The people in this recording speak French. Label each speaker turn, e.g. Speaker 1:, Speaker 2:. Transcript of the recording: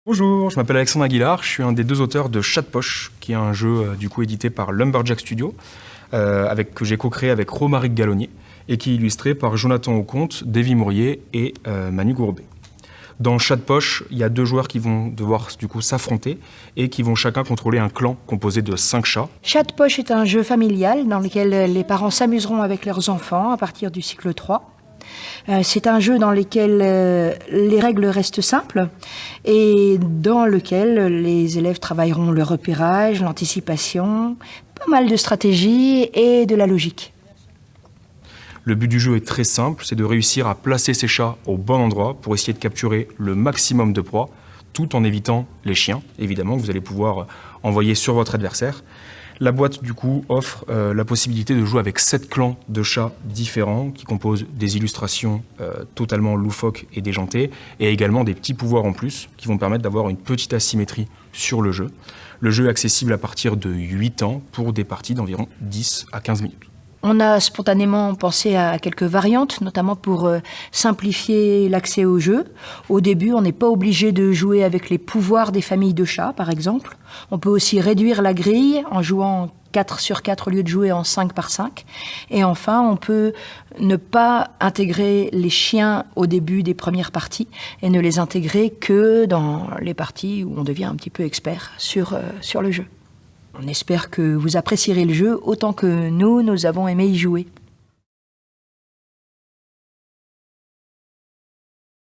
Speaker 1: Bonjour, je m'appelle Alexandre Aguilar, je suis un des deux auteurs de Chat de Poche, qui est un jeu édité par Lumberjack Studio, que j'ai co-créé avec Romaric Gallonnier, et qui est illustré par Jonathan Auconte, Davy Mourier et Manu Gourbet. Dans Chat de Poche, il y a deux joueurs qui vont devoir s'affronter et qui vont chacun contrôler un clan composé de 5 chats.
Speaker 2: Chat de Poche est un jeu familial dans lequel les parents s'amuseront avec leurs enfants à partir du cycle 3. C'est un jeu dans lequel les règles restent simples et dans lequel les élèves travailleront le repérage, l'anticipation, pas mal de stratégie et de la logique.
Speaker 1: Le but du jeu est très simple, c'est de réussir à placer ces chats au bon endroit pour essayer de capturer le maximum de proies, tout en évitant les chiens, évidemment, que vous allez pouvoir envoyer sur votre adversaire. La boîte, du coup, offre la possibilité de jouer avec 7 clans de chats différents qui composent des illustrations totalement loufoques et déjantées et également des petits pouvoirs en plus qui vont permettre d'avoir une petite asymétrie sur le jeu. Le jeu est accessible à partir de 8 ans pour des parties d'environ 10 à 15 minutes.
Speaker 2: On a spontanément pensé à quelques variantes, notamment pour simplifier l'accès au jeu. Au début, on n'est pas obligé de jouer avec les pouvoirs des familles de chats, par exemple. On peut aussi réduire la grille en jouant 4 sur 4 au lieu de jouer en 5 par 5. Et enfin, on peut ne pas intégrer les chiens au début des premières parties et ne les intégrer que dans les parties où on devient un petit peu expert sur le jeu. On espère que vous apprécierez le jeu autant que nous avons aimé y jouer.